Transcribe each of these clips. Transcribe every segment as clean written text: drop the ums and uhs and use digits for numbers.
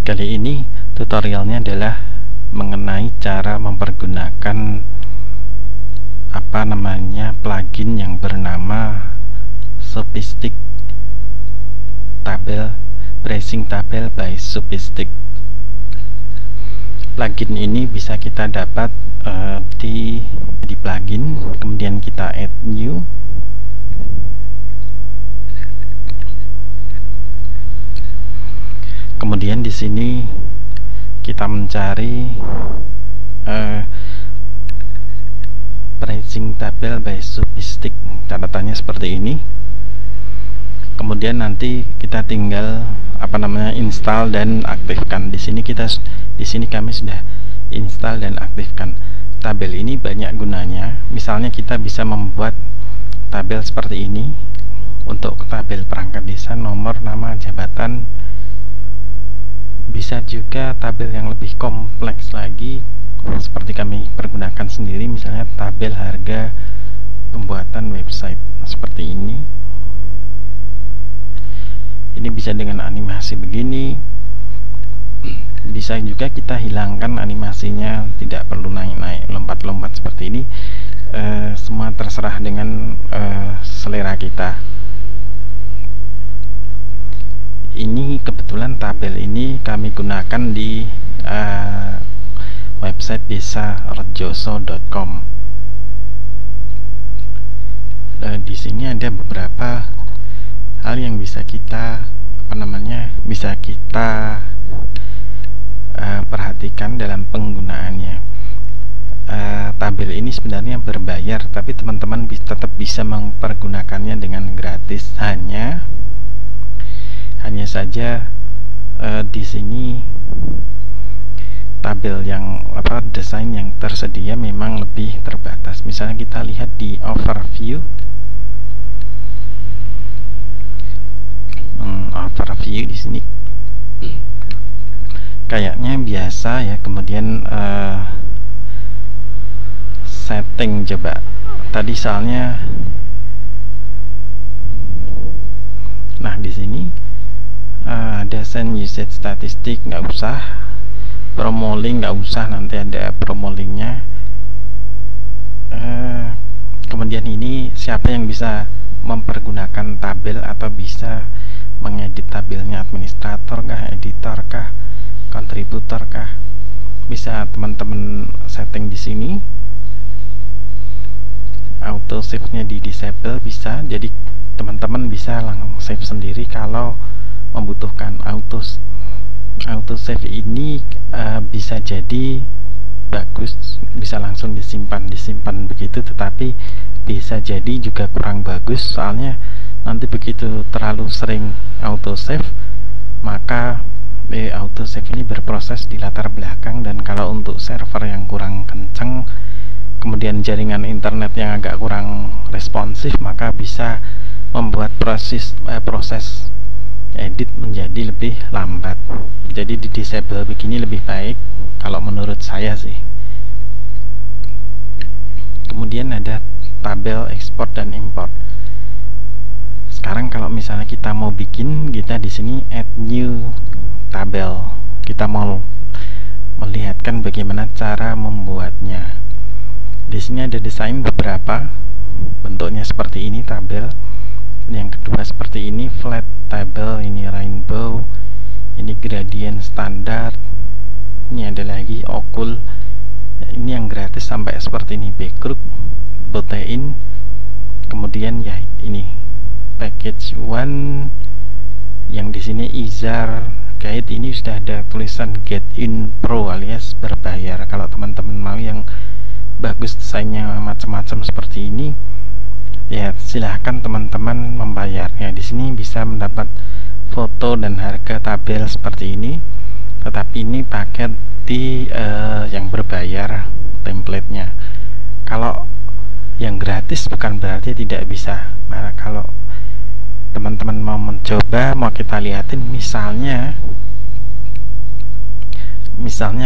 Kali ini tutorialnya adalah mengenai cara mempergunakan plugin yang bernama Subistic Tabel Bracing Tabel by Subistic. Plugin ini bisa kita dapat di plugin, kemudian kita add new. Kemudian di sini kita mencari Bracing Tabel by Subistic, catatannya seperti ini. Kemudian nanti kita tinggal install dan aktifkan. Di sini kami sudah install dan aktifkan. Tabel ini banyak gunanya. Misalnya kita bisa membuat tabel seperti ini untuk tabel perangkat desa, nomor, nama, jabatan. Bisa juga tabel yang lebih kompleks lagi seperti kami pergunakan sendiri, misalnya tabel harga pembuatan website seperti ini. Ini bisa dengan animasi begini. Bisa juga kita hilangkan animasinya, tidak perlu naik-naik, lompat-lompat seperti ini. Semua terserah dengan selera kita. Ini kebetulan tabel ini kami gunakan di website desarejoso.com. Di sini ada beberapa hal yang bisa kita perhatikan dalam penggunaannya. Tabel ini sebenarnya berbayar, tapi teman-teman tetap bisa mempergunakannya dengan gratis. Hanya saja di sini tabel desain yang tersedia memang lebih terbatas. Misalnya kita lihat di overview. Overview di sini kayaknya biasa ya. Kemudian setting, coba tadi soalnya. Nah, di sini ada send usage statistik, nggak usah. Promo link nggak usah, nanti ada promo linknya. Kemudian ini siapa yang bisa mempergunakan tabel atau bisa mengedit tabelnya, administrator kah, editor kah, kontributor kah? Bisa teman-teman setting di sini. Auto save nya di disable bisa, jadi teman-teman bisa langsung save sendiri kalau membutuhkan. Auto save ini bisa jadi bagus, bisa langsung disimpan begitu, tetapi bisa jadi juga kurang bagus, soalnya nanti begitu terlalu sering auto save, maka auto save ini berproses di latar belakang, dan kalau untuk server yang kurang kencang, kemudian jaringan internet yang agak kurang responsif, maka bisa membuat proses edit menjadi lebih lambat. Jadi di disable begini lebih baik kalau menurut saya sih. Kemudian ada tabel ekspor dan import. Sekarang kalau misalnya kita mau bikin, kita di sini add new tabel. Kita mau melihatkan bagaimana cara membuatnya. Di sini ada desain beberapa, bentuknya seperti ini tabel. Yang kedua seperti ini flat table, ini rainbow, ini gradient standar, ini ada lagi okul. Ini yang gratis sampai seperti ini, backgroup, butane. Kemudian ya ini package one, yang di sini izar guide. Ini sudah ada tulisan get in pro alias berbayar. Kalau teman-teman mau yang bagus, desainnya macam-macam seperti ini, ya silahkan teman-teman membayarnya. Di sini bisa mendapat foto dan harga tabel seperti ini, tetapi ini paket di yang berbayar templatenya. Kalau yang gratis bukan berarti tidak bisa. Nah, kalau teman-teman mau mencoba, mau kita lihatin, misalnya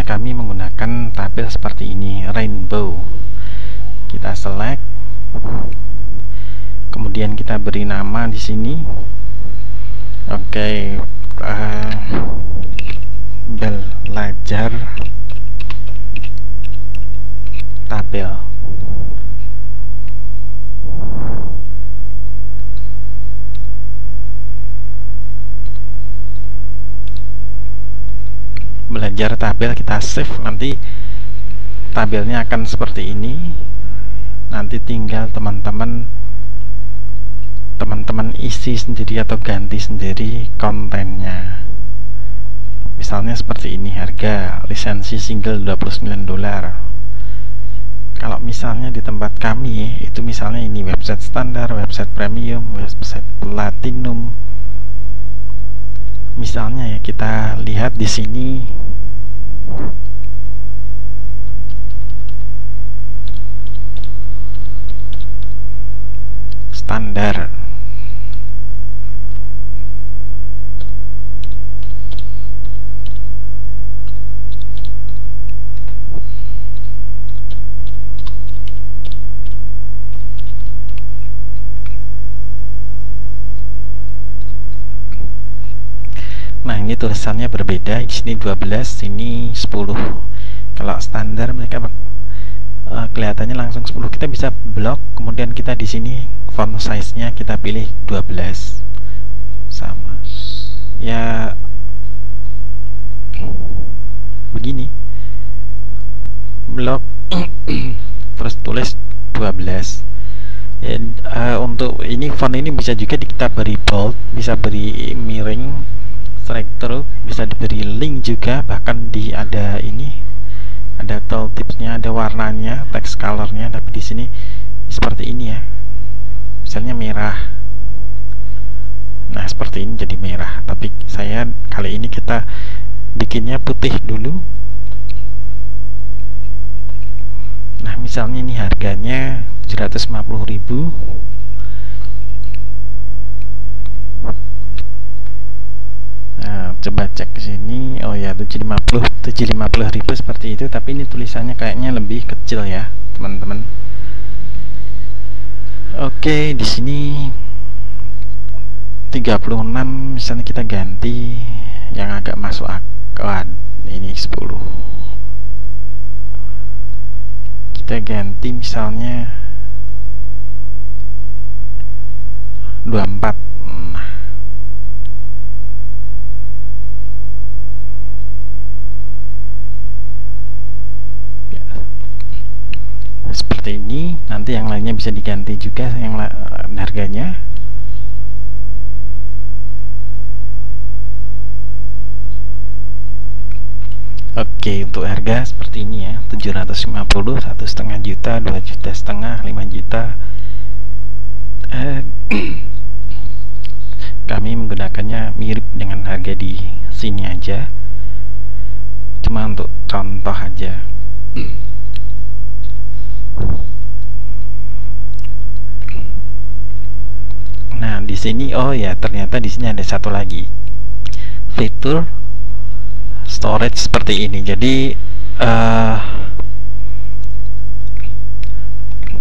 kami menggunakan tabel seperti ini, rainbow. Kita select, kemudian kita beri nama di sini. Oke, belajar tabel. Belajar tabel kita save, nanti tabelnya akan seperti ini. Nanti tinggal teman-teman isi sendiri atau ganti sendiri kontennya. Misalnya seperti ini, harga lisensi single $29. Kalau misalnya di tempat kami itu misalnya ini website standar, website premium, website platinum. Misalnya ya, kita lihat di sini standar. Nah, ini tulisannya berbeda. Di sini 12, ini 10. Kalau standar mereka kelihatannya langsung 10. Kita bisa blok, kemudian kita di sini font size-nya kita pilih 12. Sama. Ya begini. Blok terus tulis 12. Untuk ini font ini bisa juga kita beri bold, bisa beri miring, strike through, bisa diberi link juga, bahkan ada ini ada tooltipsnya, ada warnanya, text colornya. Tapi di sini seperti ini ya, misalnya merah. Nah, seperti ini jadi merah, tapi saya kali ini kita bikinnya putih dulu. Nah, misalnya ini harganya 750.000. Nah, coba cek ke sini. Oh ya, 750.000 seperti itu, tapi ini tulisannya kayaknya lebih kecil ya, teman-teman. Oke, di sini 36 misalnya kita ganti yang agak masuk akal. Ini 10. Kita ganti misalnya 24. Nah, ya, seperti ini. Nanti yang lainnya bisa diganti juga yang harganya. Oke, untuk harga seperti ini ya, 750, 1,5 juta, 2,5 juta, 5 juta. Kami menggunakannya mirip dengan harga di sini aja, cuma untuk contoh aja. Nah, di sini oh ya, ternyata di sini ada satu lagi fitur storage seperti ini. Jadi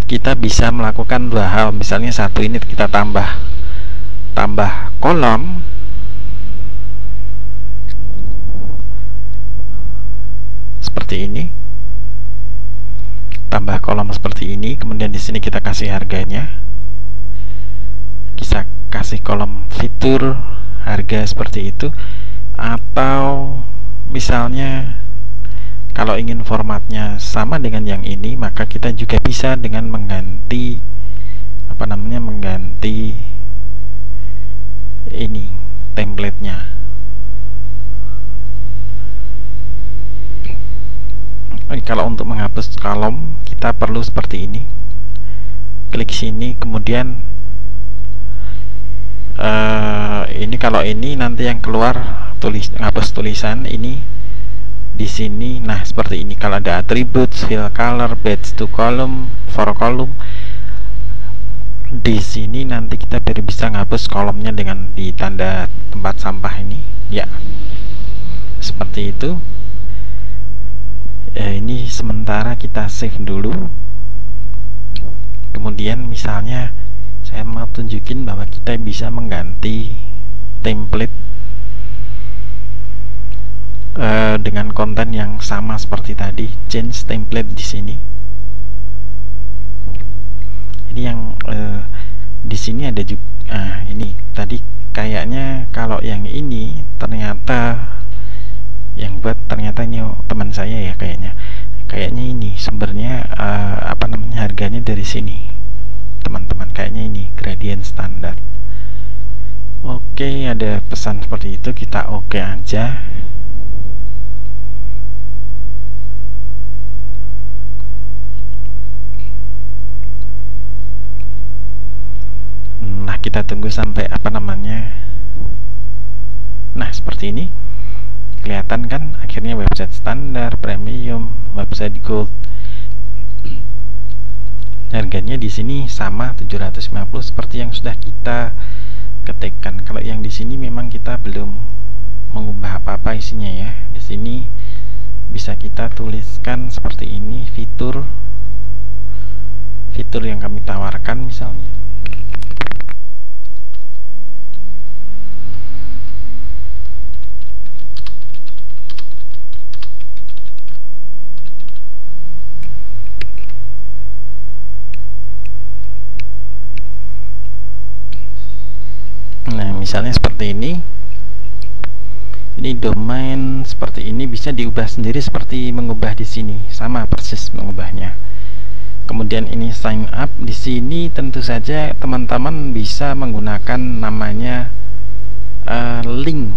kita bisa melakukan dua hal. Misalnya satu, ini kita tambah kolom. Seperti ini. Tambah kolom seperti ini, kemudian di sini kita kasih harganya. Bisa kasih kolom fitur harga seperti itu, atau misalnya kalau ingin formatnya sama dengan yang ini, maka kita juga bisa dengan mengganti mengganti ini template-nya. Kalau untuk menghapus kolom kita perlu seperti ini. Klik sini, kemudian ini kalau ini nanti yang keluar ngapus tulisan ini di sini. Nah, seperti ini. Kalau ada attributes, fill color, badge to column, for column, di sini nanti kita bisa ngapus kolomnya dengan di tanda tempat sampah ini ya, seperti itu. Ini sementara kita save dulu. Kemudian misalnya saya mau tunjukin bahwa kita bisa mengganti template dengan konten yang sama seperti tadi, change template di sini. Ini yang di sini ada juga. Ini tadi kayaknya kalau yang ini ternyata yang buat ternyata ini teman saya ya, kayaknya ini sumbernya apa namanya, harganya dari sini teman-teman, kayaknya ini gradient standar. Oke, ada pesan seperti itu, kita oke aja. Nah, kita tunggu sampai apa namanya. Nah, seperti ini. Kelihatan kan akhirnya website standar, premium, website gold. Harganya di sini sama 750 seperti yang sudah kita ketikkan. Kalau yang di sini memang kita belum mengubah apa-apa isinya ya. Di sini bisa kita tuliskan seperti ini, fitur yang kami tawarkan misalnya. Nah, misalnya seperti ini domain seperti ini bisa diubah sendiri seperti mengubah di sini, sama persis mengubahnya. Kemudian ini sign up, di sini tentu saja teman-teman bisa menggunakan namanya link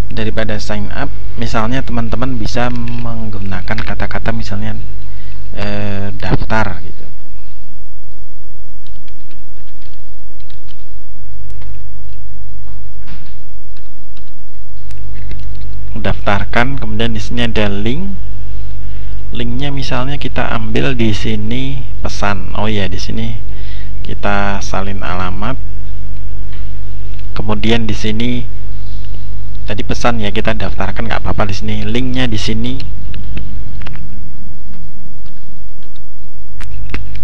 daripada sign up. Misalnya teman-teman bisa menggunakan kata-kata misalnya daftar gitu. Daftarkan, kemudian di sini ada linknya misalnya kita ambil di sini pesan. Oh ya, di sini kita salin alamat, kemudian di sini tadi pesan ya, kita daftarkan nggak apa-apa. Di sini linknya di sini.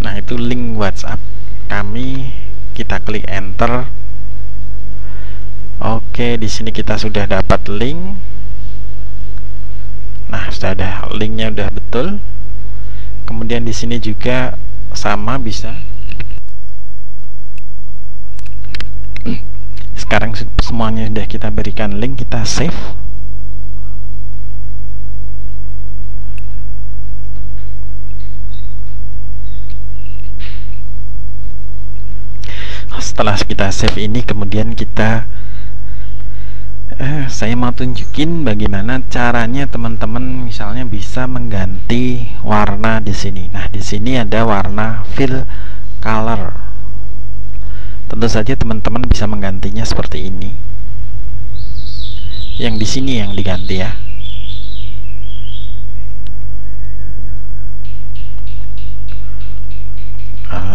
Nah, itu link WhatsApp kami, kita klik enter. Oke, di sini kita sudah dapat link. Nah, sudah ada linknya, udah betul. Kemudian di sini juga sama bisa. Sekarang semuanya sudah kita berikan link, kita save. Setelah kita save ini, kemudian kita saya mau tunjukin bagaimana caranya teman-teman misalnya bisa mengganti warna di sini. Nah, di sini ada warna fill color. Tentu saja teman-teman bisa menggantinya seperti ini. Yang di sini yang diganti ya.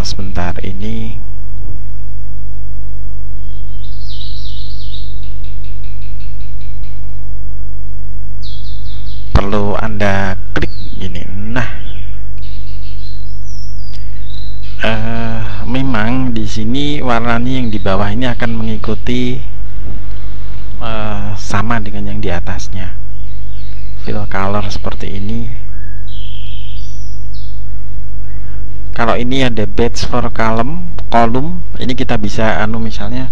Sebentar, ini perlu Anda klik gini. Nah, memang di sini warnanya yang di bawah ini akan mengikuti sama dengan yang di atasnya. Fill color seperti ini. Kalau ini ada badge for column, ini kita bisa misalnya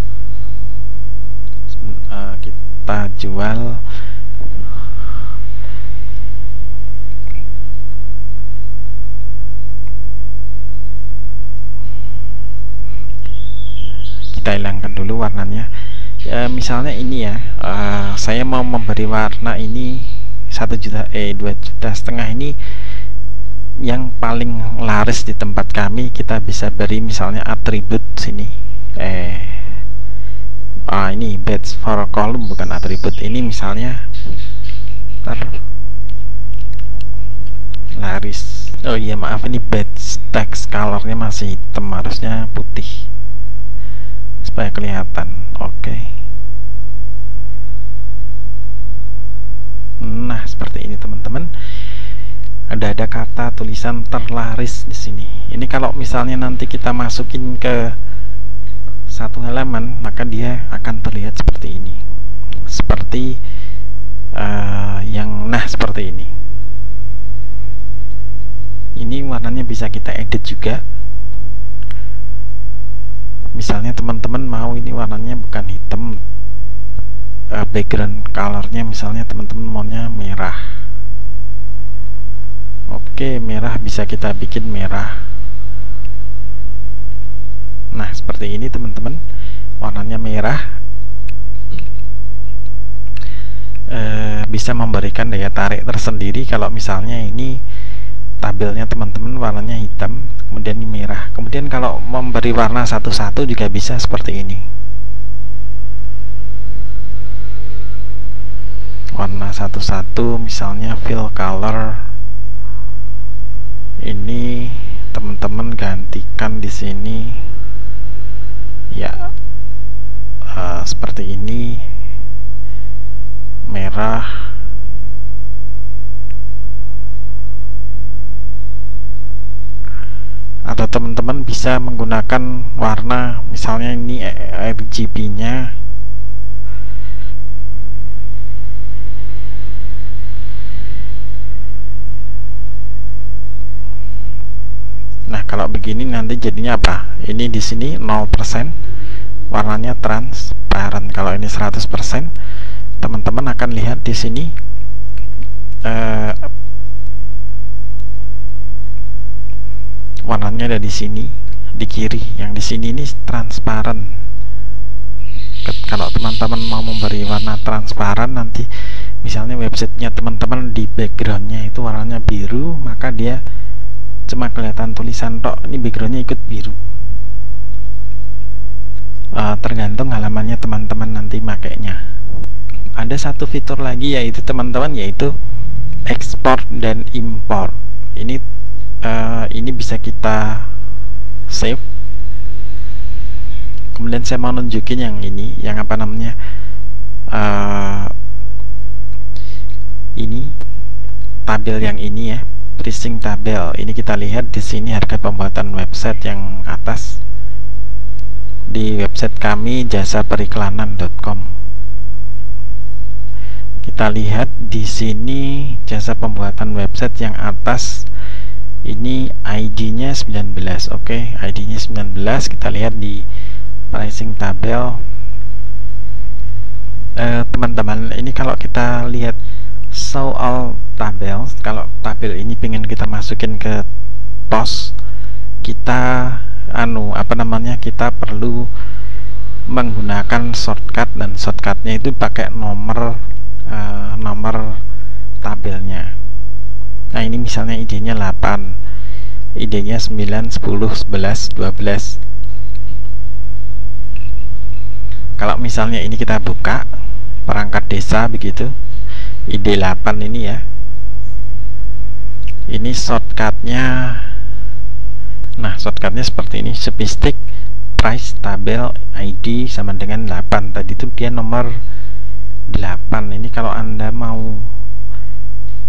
kita jual kita hilangkan dulu warnanya. Misalnya ini ya, saya mau memberi warna ini 1 juta 2 juta setengah, ini yang paling laris di tempat kami. Kita bisa beri misalnya atribut sini, ini badge for column bukan atribut, ini misalnya laris. Oh iya, maaf, ini badge text colornya masih hitam, harusnya putih supaya kelihatan. Oke. Nah, seperti ini teman-teman. Ada kata tulisan terlaris di sini. Ini kalau misalnya nanti kita masukin ke satu halaman, maka dia akan terlihat seperti ini. Seperti nah seperti ini. Ini warnanya bisa kita edit juga. Misalnya teman-teman mau ini warnanya bukan hitam, background colornya misalnya teman-teman maunya merah. Oke, merah bisa kita bikin merah. Nah seperti ini teman-teman, warnanya merah. Bisa memberikan daya tarik tersendiri. Kalau misalnya ini tabelnya teman-teman warnanya hitam, kemudian ini merah, kemudian kalau memberi warna satu-satu juga bisa seperti ini. Warna satu-satu, misalnya fill color. Ini teman-teman gantikan di sini ya, seperti ini, merah. Atau teman-teman bisa menggunakan warna, misalnya ini RGB nya nah kalau begini nanti jadinya apa, ini di sini 0%, warnanya transparan. Kalau ini 100%, teman-teman akan lihat di sini warnanya ada di sini, di kiri. Yang di sini ini transparan. Kalau teman-teman mau memberi warna transparan, nanti misalnya websitenya teman-teman di backgroundnya itu warnanya biru, maka dia cuma kelihatan tulisan tok, ini backgroundnya ikut biru. Tergantung halamannya teman-teman nanti makainya. Ada satu fitur lagi yaitu teman-teman, yaitu export dan import. Ini bisa kita save. Kemudian saya mau nunjukin yang ini, yang apa namanya, ini tabel yang ini ya, pricing tabel. Ini kita lihat di sini harga pembuatan website yang atas di website kami jasaperiklanan.com. Kita lihat di sini jasa pembuatan website yang atas ini ID-nya 19. Oke, ID-nya 19. Kita lihat di pricing tabel. Teman-teman, ini kalau kita lihat show all tabel, kalau tabel ini pengen kita masukin ke post, kita kita perlu menggunakan shortcut, dan shortcutnya itu pakai nomor tabelnya. Nah ini misalnya ID-nya 8, ID-nya 9, 10, 11, 12. Kalau misalnya ini kita buka perangkat desa begitu, ID 8 ini ya, ini shortcutnya. Nah shortcutnya seperti ini, Spistic price tabel ID sama dengan 8. Tadi itu dia nomor 8. Ini kalau Anda mau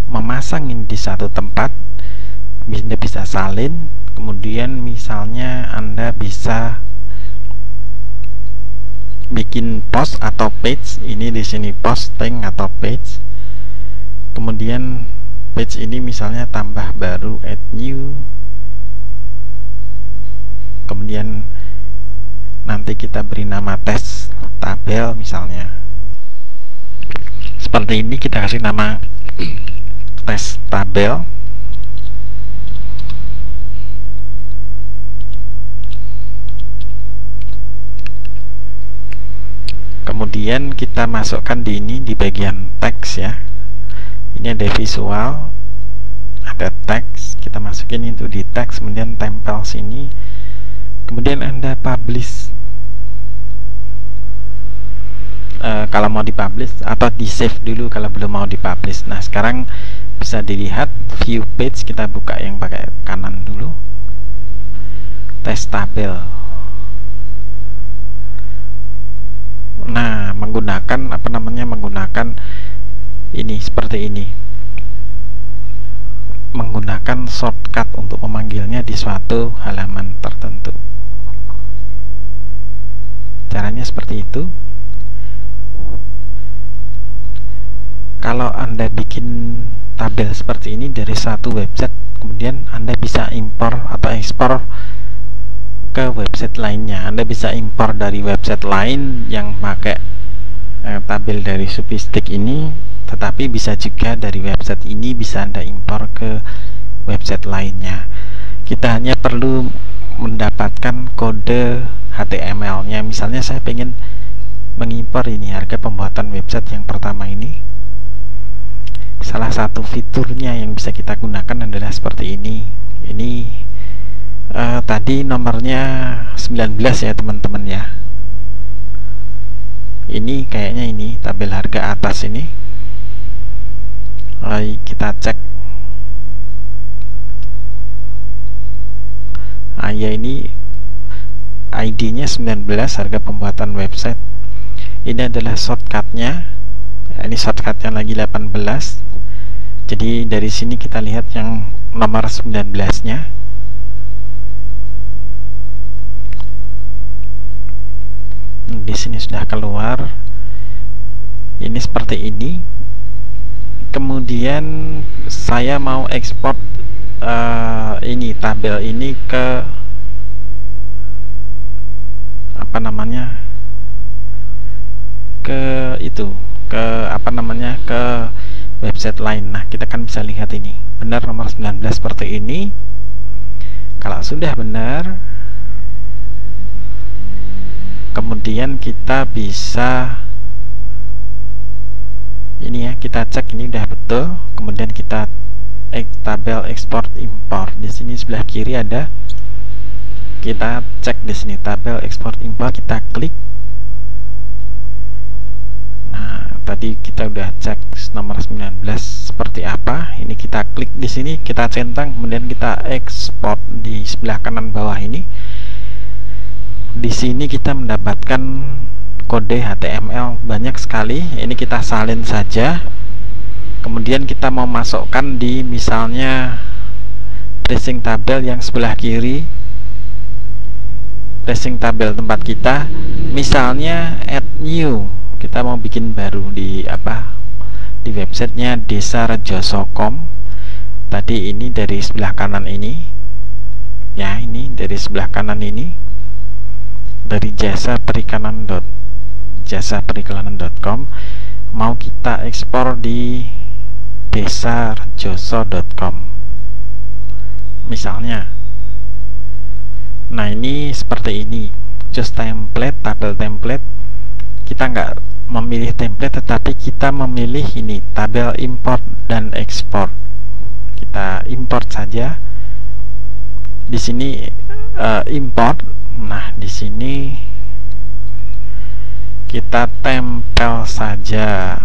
memasangin di satu tempat, Anda bisa salin. Kemudian misalnya Anda bisa bikin post atau page. Ini di sini posting atau page. Kemudian page ini misalnya tambah baru, add new. Kemudian nanti kita beri nama tes tabel misalnya. Seperti ini, kita kasih nama tes tabel. Kemudian kita masukkan di ini, di bagian teks ya. Ini ada visual, ada teks, kita masukin itu di teks, kemudian tempel sini. Kemudian Anda publish. Kalau mau dipublish atau di save dulu kalau belum mau dipublish. Nah sekarang bisa dilihat view page, kita buka yang pakai kanan dulu, tes tabel. Nah menggunakan menggunakan ini seperti ini, menggunakan shortcut untuk memanggilnya di suatu halaman tertentu. Caranya seperti itu. kalau Anda bikin tabel seperti ini dari satu website, kemudian Anda bisa impor atau ekspor ke website lainnya. Anda bisa impor dari website lain yang pakai tabel dari Subistic ini, tetapi bisa juga dari website ini bisa Anda impor ke website lainnya. Kita hanya perlu mendapatkan kode HTML-nya. Misalnya saya pengen mengimpor ini harga pembuatan website yang pertama ini. Salah satu fiturnya yang bisa kita gunakan adalah seperti ini. Ini tadi nomornya 19 ya teman-teman ya. Ini kayaknya ini tabel harga atas ini. Kita cek. Ya ini ID-nya 19, harga pembuatan website. Ini adalah shortcutnya. Ini shortcutnya lagi 18. Jadi dari sini kita lihat yang nomor 19-nya. Di sini sudah keluar. Ini seperti ini. Kemudian saya mau ekspor ini tabel ini ke apa namanya, ke itu, ke apa namanya, ke website lain. Nah, kita kan bisa lihat ini benar nomor 19 seperti ini. Kalau sudah benar, kemudian kita bisa ini ya, kita cek ini udah betul. Kemudian kita tabel export import. Di sini sebelah kiri ada, kita cek di sini tabel export import, kita klik. Nah, tadi kita udah cek nomor 19 seperti apa. Ini kita klik di sini, kita centang, kemudian kita ekspor di sebelah kanan bawah ini. Di sini kita mendapatkan kode HTML banyak sekali. Ini kita salin saja. Kemudian kita mau masukkan di misalnya tracing tabel yang sebelah kiri, tracing tabel tempat kita, misalnya add new. Kita mau bikin baru di apa, di websitenya desarejoso.com. Tadi ini dari sebelah kanan ini ya, ini dari sebelah kanan ini, dari jasaperikanan.com. Mau kita ekspor di desarejoso.com misalnya. Nah, ini seperti ini, just template, tabel template. Kita nggak memilih template, tetapi kita memilih ini tabel import dan ekspor. Kita import saja. Di sini import. Nah, di sini kita tempel saja.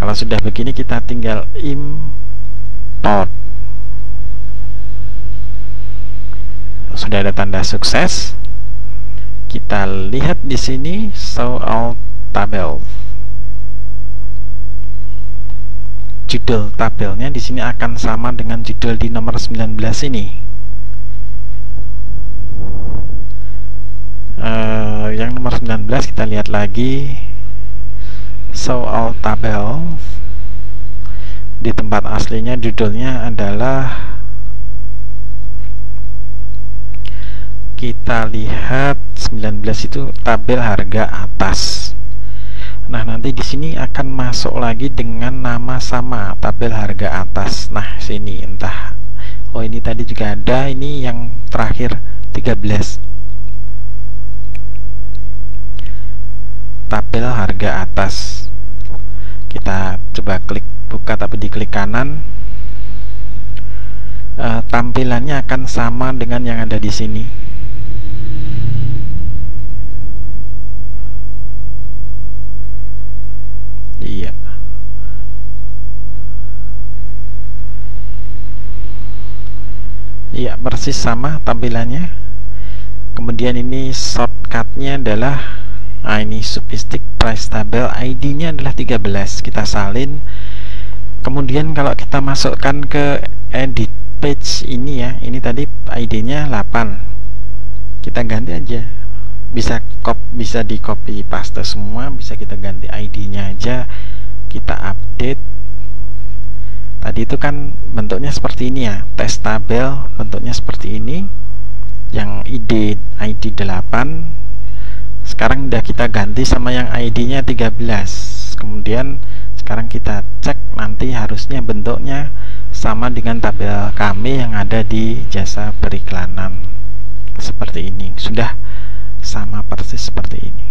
Kalau sudah begini, kita tinggal import. Sudah ada tanda sukses. Kita lihat di sini show all tabel. Judul tabelnya di sini akan sama dengan judul di nomor 19 ini. Yang nomor 19 kita lihat lagi, show all tabel. Di tempat aslinya judulnya adalah, kita lihat 19 itu tabel harga atas. Nah, nanti di sini akan masuk lagi dengan nama sama, tabel harga atas. Nah, sini entah, oh ini tadi juga ada, ini yang terakhir 13, tabel harga atas. Kita coba klik buka, tapi di klik kanan, tampilannya akan sama dengan yang ada di sini. Iya. Iya, persis sama tampilannya. Kemudian ini shortcutnya adalah, nah ini Subistic price tabel, ID-nya adalah 13. Kita salin. Kemudian kalau kita masukkan ke edit page ini ya, ini tadi ID-nya 8. Kita ganti aja bisa di copy paste semua, bisa kita ganti ID-nya aja, kita update. Tadi itu kan bentuknya seperti ini ya, test tabel bentuknya seperti ini, yang ID 8. Sekarang udah kita ganti sama yang ID-nya 13. Kemudian sekarang kita cek, nanti harusnya bentuknya sama dengan tabel kami yang ada di jasa periklanan. Seperti ini, sudah sama persis seperti ini.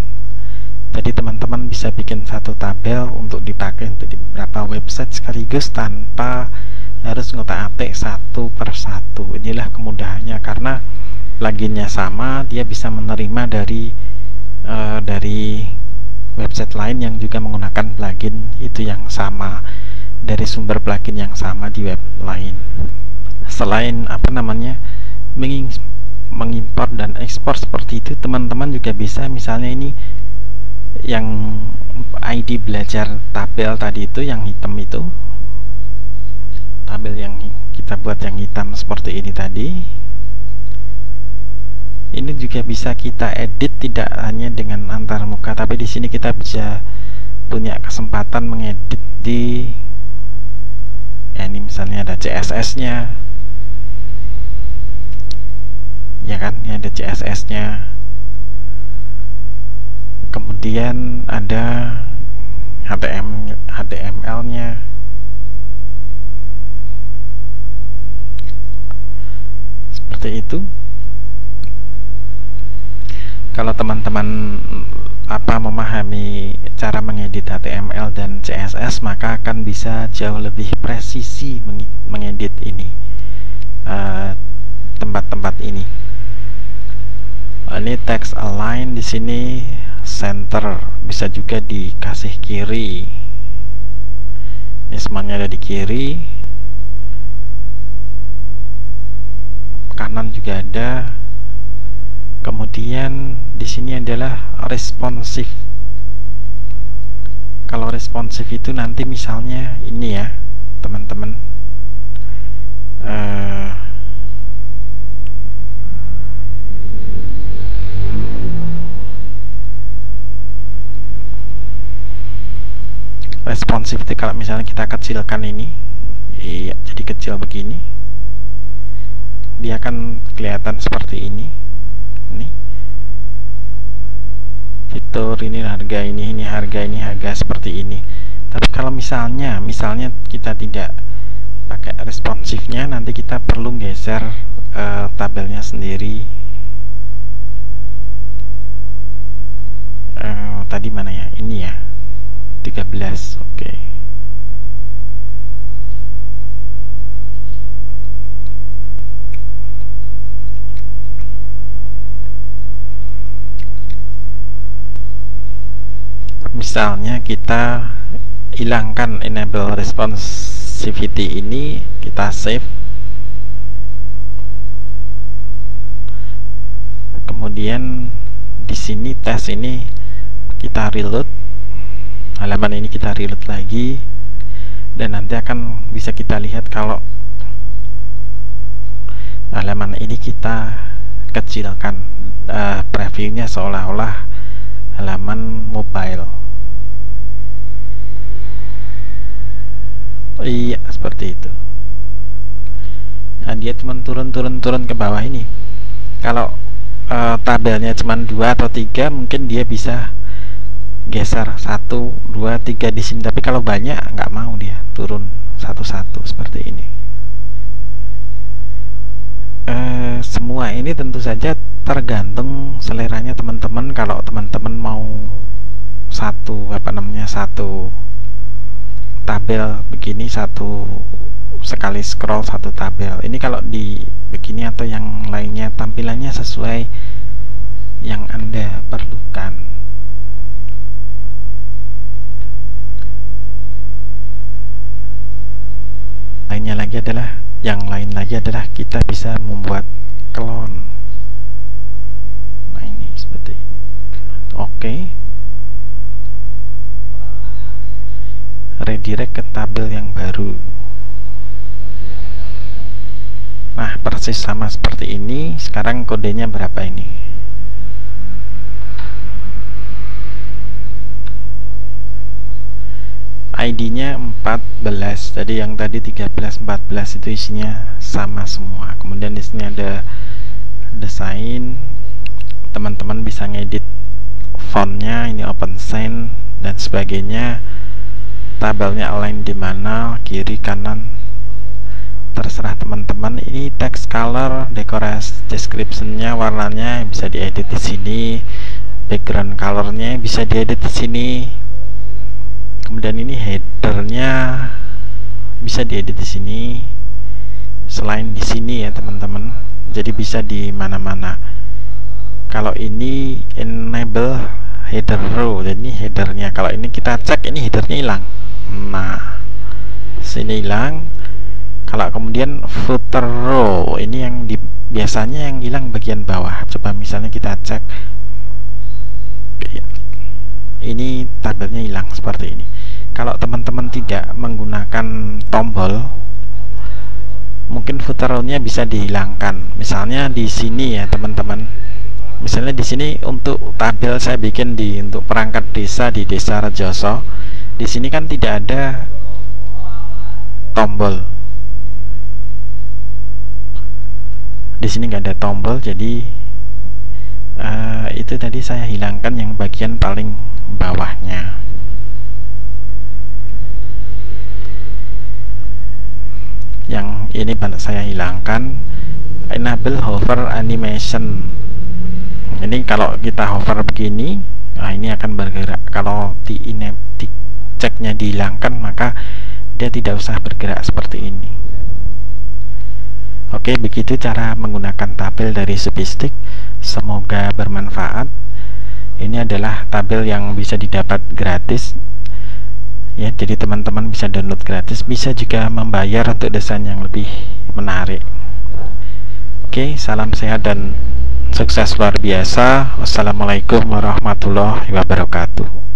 Jadi teman-teman bisa bikin satu tabel untuk dipakai untuk di beberapa website sekaligus tanpa harus ngotak-atik satu per satu. Inilah kemudahannya, karena pluginnya sama, dia bisa menerima dari website lain yang juga menggunakan plugin itu yang sama, dari sumber plugin yang sama di web lain. Selain mengimpor dan ekspor seperti itu, teman-teman juga bisa, misalnya ini yang ID belajar tabel tadi itu yang hitam itu, tabel yang kita buat yang hitam seperti ini tadi, ini juga bisa kita edit tidak hanya dengan antar muka, tapi di sini kita bisa punya kesempatan mengedit di ini misalnya ada CSS-nya, ya kan, ini ada CSS-nya. Kemudian ada HTML-nya. Seperti itu. Kalau teman-teman memahami cara mengedit HTML dan CSS, maka akan bisa jauh lebih presisi mengedit ini, tempat-tempat ini. Ini text align, di sini center, bisa juga dikasih kiri. Ini semuanya ada di kiri, kanan juga ada. Kemudian di sini adalah responsif. Kalau responsif itu nanti misalnya ini ya teman-teman, responsif itu kalau misalnya kita kecilkan ini, iya, jadi kecil begini, dia akan kelihatan seperti ini. Ini fitur, ini harga, ini harga, ini harga, seperti ini. Tapi kalau misalnya kita tidak pakai responsifnya, nanti kita perlu geser tabelnya sendiri. Tadi mana ya, ini ya 13. Oke. Misalnya kita hilangkan enable responsivity ini, kita save, kemudian di sini tes ini kita reload, halaman ini kita reload lagi, dan nanti akan bisa kita lihat kalau halaman ini kita kecilkan, previewnya seolah-olah halaman mobile. Iya, seperti itu. Nah, dia cuma turun ke bawah ini. Kalau tabelnya cuma 2 atau 3, mungkin dia bisa geser 1, 2, 3 di sini. Tapi kalau banyak, nggak mau dia turun satu-satu seperti ini. Semua ini tentu saja tergantung seleranya teman-teman. Kalau teman-teman mau satu tabel begini, sekali scroll satu tabel ini, kalau di begini atau yang lainnya, tampilannya sesuai yang Anda perlukan. Yang lain lagi adalah kita bisa membuat clone. Nah, ini seperti ini. Oke. Redirect ke tabel yang baru. Nah, persis sama seperti ini. Sekarang kodenya berapa ini? ID-nya 14. Jadi yang tadi 13, 14 itu isinya sama semua. Kemudian di sini ada desain. Teman-teman bisa ngedit fontnya, ini open sign dan sebagainya. Tabelnya align di mana, kiri kanan terserah teman-teman. Ini text color, dekorasi, description-nya, warnanya bisa diedit di sini. Background colornya bisa diedit di sini. Kemudian ini headernya bisa diedit di sini. Selain di sini ya teman-teman, jadi bisa di mana-mana. Kalau ini enable header row, jadi ini headernya. Kalau ini kita cek, ini headernya hilang. Nah, sini hilang. Kalau kemudian footer row, ini yang biasanya yang hilang bagian bawah. Coba misalnya kita cek, ini tabelnya hilang seperti ini. Kalau teman-teman tidak menggunakan tombol, mungkin footer row-nya bisa dihilangkan. Misalnya di sini ya teman-teman. Misalnya di sini untuk tabel saya bikin untuk perangkat desa di Desa Rejoso. Di sini kan tidak ada tombol. Di sini nggak ada tombol, jadi itu tadi saya hilangkan yang bagian paling bawahnya. Yang ini saya hilangkan. Enable hover animation. Ini kalau kita hover begini, nah ini akan bergerak. Kalau ceknya dihilangkan, maka dia tidak usah bergerak seperti ini. Oke, begitu cara menggunakan tabel dari Subistic. Semoga bermanfaat. Ini adalah tabel yang bisa didapat gratis ya, jadi teman-teman bisa download gratis, bisa juga membayar untuk desain yang lebih menarik. Oke, salam sehat dan sukses luar biasa. Wassalamualaikum warahmatullahi wabarakatuh.